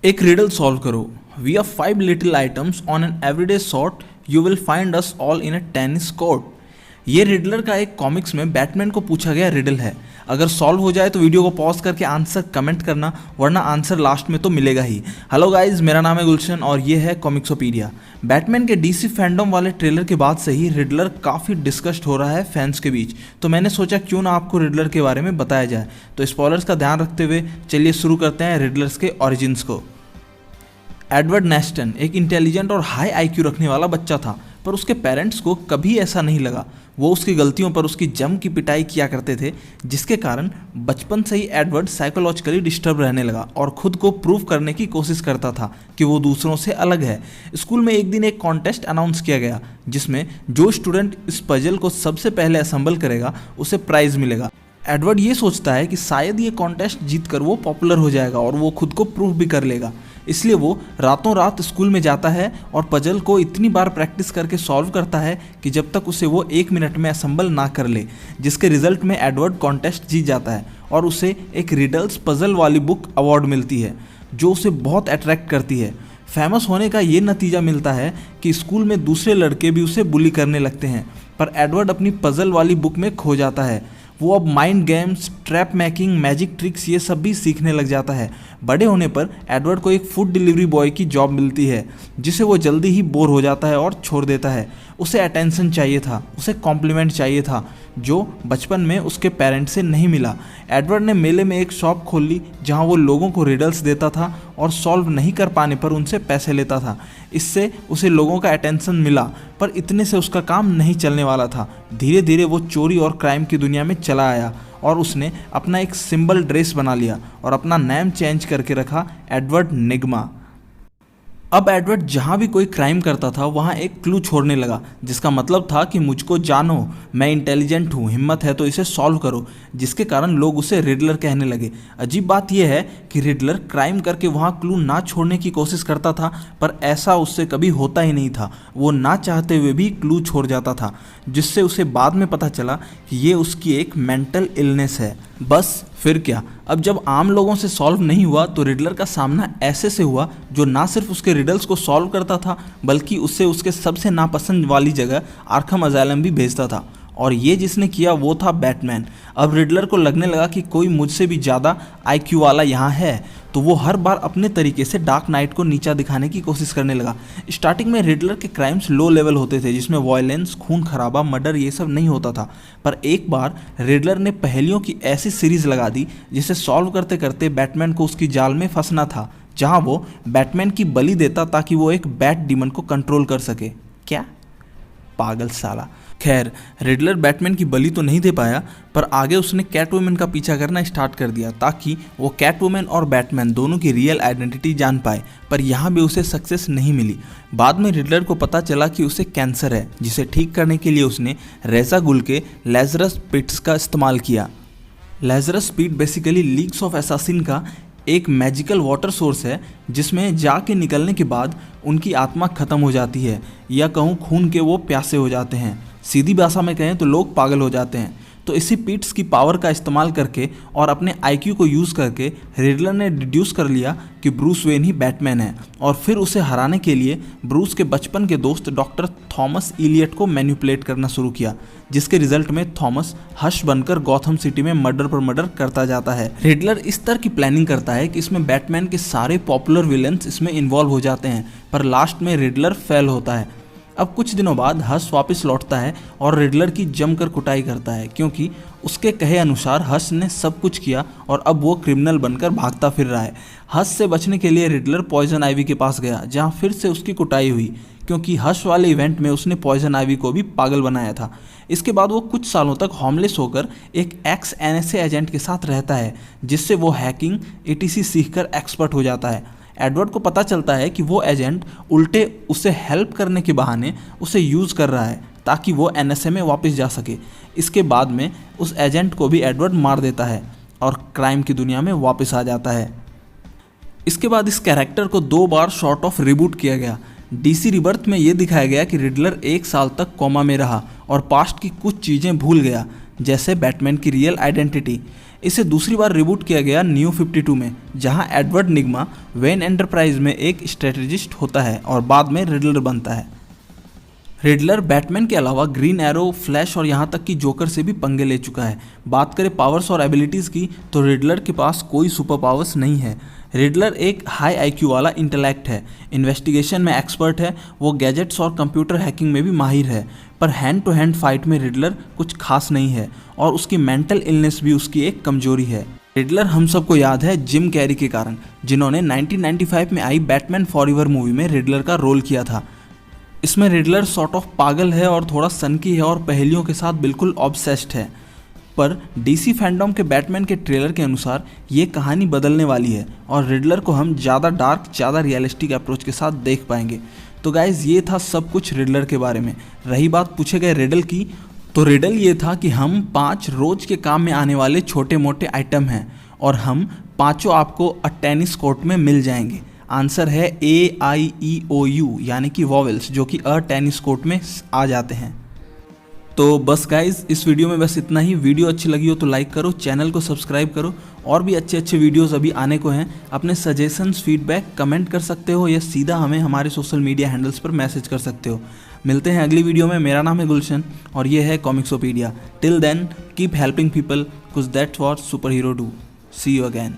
एक riddle solve करो। We are 5 little items on an everyday sort, you will find us all in a tennis court. ये riddler का एक comics में Batman को पूछा गया रिडल है। अगर सॉल्व हो जाए तो वीडियो को पॉज करके आंसर कमेंट करना, वरना आंसर लास्ट में तो मिलेगा ही। हेलो गाइज, मेरा नाम है गुलशन और ये है कॉमिक्सोपीडिया। बैटमैन के डीसी फैंडम वाले ट्रेलर के बाद से ही रिडलर काफ़ी डिस्कस्ड हो रहा है फैंस के बीच, तो मैंने सोचा क्यों ना आपको रिडलर के बारे में बताया जाए। तो स्पॉयलर्स का ध्यान रखते हुए चलिए शुरू करते हैं रिडलर्स के ओरिजिन्स को। एडवर्ड नेस्टन एक इंटेलिजेंट और हाई आईक्यू रखने वाला बच्चा था, पर उसके पेरेंट्स को कभी ऐसा नहीं लगा। वो उसकी गलतियों पर उसकी जम की पिटाई किया करते थे, जिसके कारण बचपन से ही एडवर्ड साइकोलॉजिकली डिस्टर्ब रहने लगा और खुद को प्रूव करने की कोशिश करता था कि वो दूसरों से अलग है। स्कूल में एक दिन एक कॉन्टेस्ट अनाउंस किया गया, जिसमें जो स्टूडेंट इस पजल को सबसे पहले असेंबल करेगा उसे प्राइज़ मिलेगा। एडवर्ड ये सोचता है कि शायद ये कॉन्टेस्ट जीतकर वो पॉपुलर हो जाएगा और वो खुद को प्रूव भी कर लेगा, इसलिए वो रातों रात स्कूल में जाता है और पजल को इतनी बार प्रैक्टिस करके सॉल्व करता है कि जब तक उसे वो 1 मिनट में असेंबल ना कर ले, जिसके रिजल्ट में एडवर्ड कॉन्टेस्ट जीत जाता है और उसे एक रिडल्स पजल वाली बुक अवार्ड मिलती है, जो उसे बहुत अट्रैक्ट करती है। फेमस होने का ये नतीजा मिलता है कि स्कूल में दूसरे लड़के भी उसे बुली करने लगते हैं, पर एडवर्ड अपनी पजल वाली बुक में खो जाता है। वो अब mind games, trap making, magic tricks ये सब भी सीखने लग जाता है। बड़े होने पर एडवर्ड को एक फूड डिलीवरी बॉय की जॉब मिलती है, जिसे वो जल्दी ही बोर हो जाता है और छोड़ देता है। उसे अटेंशन चाहिए था, उसे कॉम्प्लीमेंट चाहिए था, जो बचपन में उसके पेरेंट्स से नहीं मिला। एडवर्ड ने मेले में एक शॉप खोल ली, जहां वो लोगों को रिडल्स देता था और सॉल्व नहीं कर पाने पर उनसे पैसे लेता था। इससे उसे लोगों का अटेंशन मिला, पर इतने से उसका काम नहीं चलने वाला था। धीरे धीरे वो चोरी और क्राइम की दुनिया में चला आया और उसने अपना एक सिंबल ड्रेस बना लिया और अपना नेम चेंज करके रखा एडवर्ड निग्मा। अब एडवर्ड जहाँ भी कोई क्राइम करता था वहाँ एक क्लू छोड़ने लगा, जिसका मतलब था कि मुझको जानो, मैं इंटेलिजेंट हूँ, हिम्मत है तो इसे सॉल्व करो, जिसके कारण लोग उसे रिडलर कहने लगे। अजीब बात यह है कि रिडलर क्राइम करके वहाँ क्लू ना छोड़ने की कोशिश करता था, पर ऐसा उससे कभी होता ही नहीं था। वो ना चाहते हुए भी क्लू छोड़ जाता था, जिससे उसे बाद में पता चला कि ये उसकी एक मेंटल इलनेस है। बस फिर क्या, अब जब आम लोगों से सॉल्व नहीं हुआ तो रिडलर का सामना ऐसे से हुआ जो ना सिर्फ उसके रिडल्स को सॉल्व करता था, बल्कि उससे उसके सबसे नापसंद वाली जगह आर्खम अजाइलम भी भेजता था। और ये जिसने किया वो था बैटमैन। अब रिडलर को लगने लगा कि कोई मुझसे भी ज़्यादा आईक्यू वाला यहाँ है, तो वो हर बार अपने तरीके से डार्क नाइट को नीचा दिखाने की कोशिश करने लगा। स्टार्टिंग में रिडलर के क्राइम्स लो लेवल होते थे, जिसमें वायलेंस, खून खराबा, मर्डर ये सब नहीं होता था। पर एक बार रिडलर ने पहेलियों की ऐसी सीरीज लगा दी जिसे सॉल्व करते करते बैटमैन को उसकी जाल में फंसना था, जहाँ वो बैटमैन की बलि देता ताकि वो एक बैट डीमन को कंट्रोल कर सके। क्या पागल साला। खैर, रिडलर बैटमैन की बलि तो नहीं दे पाया, पर आगे उसने कैटवुमन का पीछा करना स्टार्ट कर दिया ताकि वो कैटवुमन और बैटमैन दोनों की रियल आइडेंटिटी जान पाए, पर यहाँ भी उसे सक्सेस नहीं मिली। बाद में रिडलर को पता चला कि उसे कैंसर है, जिसे ठीक करने के लिए उसने रेज़ा गुल के लेज़रस पिट्स का इस्तेमाल किया। लेज़रस पिट बेसिकली लीग्स ऑफ असैसिन का एक मैजिकल वाटर सोर्स है, जिसमें जाके निकलने के बाद उनकी आत्मा खत्म हो जाती है, या कहूँ खून के वो प्यासे हो जाते हैं। सीधी भाषा में कहें तो लोग पागल हो जाते हैं। तो इसी पिट्स की पावर का इस्तेमाल करके और अपने आईक्यू को यूज़ करके रिडलर ने डिड्यूस कर लिया कि ब्रूस वेन ही बैटमैन है, और फिर उसे हराने के लिए ब्रूस के बचपन के दोस्त डॉक्टर थॉमस इलियट को मैनिपुलेट करना शुरू किया, जिसके रिजल्ट में थॉमस हश बनकर गॉथम सिटी में मर्डर पर मर्डर करता जाता है। रिडलर इस तरह की प्लानिंग करता है कि इसमें बैटमैन के सारे पॉपुलर विलन्स इसमें इन्वॉल्व हो जाते हैं, पर लास्ट में रिडलर फेल होता है। अब कुछ दिनों बाद हश वापस लौटता है और रिडलर की जमकर कुटाई करता है, क्योंकि उसके कहे अनुसार हश ने सब कुछ किया और अब वो क्रिमिनल बनकर भागता फिर रहा है। हश से बचने के लिए रिडलर पॉइजन आइवी के पास गया, जहां फिर से उसकी कुटाई हुई, क्योंकि हश वाले इवेंट में उसने पॉइजन आइवी को भी पागल बनाया था। इसके बाद वो कुछ सालों तक होमलेस होकर एक एक्स NSA एजेंट के साथ रहता है, जिससे वो हैकिंग ETC सीखकर एक्सपर्ट हो जाता है। एडवर्ड को पता चलता है कि वो एजेंट उल्टे उसे हेल्प करने के बहाने उसे यूज़ कर रहा है ताकि वो NSA में वापस जा सके। इसके बाद में उस एजेंट को भी एडवर्ड मार देता है और क्राइम की दुनिया में वापस आ जाता है। इसके बाद इस कैरेक्टर को 2 बार शॉर्ट ऑफ रिबूट किया गया। DC रिबर्थ में ये दिखाया गया कि रिडलर 1 साल तक कोमा में रहा और पास्ट की कुछ चीज़ें भूल गया, जैसे बैटमैन की रियल आइडेंटिटी। इसे दूसरी बार रिबूट किया गया न्यू 52 में, जहां एडवर्ड निग्मा वेन एंटरप्राइज में एक स्ट्रेटेजिस्ट होता है और बाद में रिडलर बनता है। रिडलर बैटमैन के अलावा ग्रीन एरो, फ्लैश और यहाँ तक कि जोकर से भी पंगे ले चुका है। बात करें पावर्स और एबिलिटीज़ की तो रिडलर के पास कोई सुपर पावर्स नहीं है। रिडलर एक हाई आईक्यू वाला इंटेलेक्ट है, इन्वेस्टिगेशन में एक्सपर्ट है, वो गैजेट्स और कंप्यूटर हैकिंग में भी माहिर है, पर हैंड टू हैंड फाइट में रिडलर कुछ खास नहीं है और उसकी मेंटल इलनेस भी उसकी एक कमजोरी है। रिडलर हम सबको याद है जिम कैरी के कारण, जिन्होंने 1995 में आई बैटमैन फॉरएवर मूवी में रिडलर का रोल किया था। इसमें रिडलर सॉर्ट ऑफ पागल है और थोड़ा सनकी है और पहेलियों के साथ बिल्कुल ऑब्सेस्ड है। पर डीसी फैंडम के बैटमैन के ट्रेलर के अनुसार ये कहानी बदलने वाली है और रिडलर को हम ज़्यादा डार्क, ज़्यादा रियलिस्टिक अप्रोच के साथ देख पाएंगे। तो गाइज़ ये था सब कुछ रिडलर के बारे में। रही बात पूछे गए रिडल की, तो रिडल ये था कि हम 5 रोज के काम में आने वाले छोटे मोटे आइटम हैं और हम पाँचों आपको अ टेनिस कोर्ट में मिल जाएंगे। आंसर है AIEOU यानी कि वॉवेल्स, जो कि अ टेनिस कोर्ट में आ जाते हैं। तो बस गाइज इस वीडियो में बस इतना ही। वीडियो अच्छी लगी हो तो लाइक करो, चैनल को सब्सक्राइब करो, और भी अच्छे अच्छे वीडियोस अभी आने को हैं। अपने सजेशंस, फीडबैक कमेंट कर सकते हो या सीधा हमें हमारे सोशल मीडिया हैंडल्स पर मैसेज कर सकते हो। मिलते हैं अगली वीडियो में। मेरा नाम है गुलशन और ये है Comicsopedia. Till then keep helping people, कुछ that's what superhero do. See you again.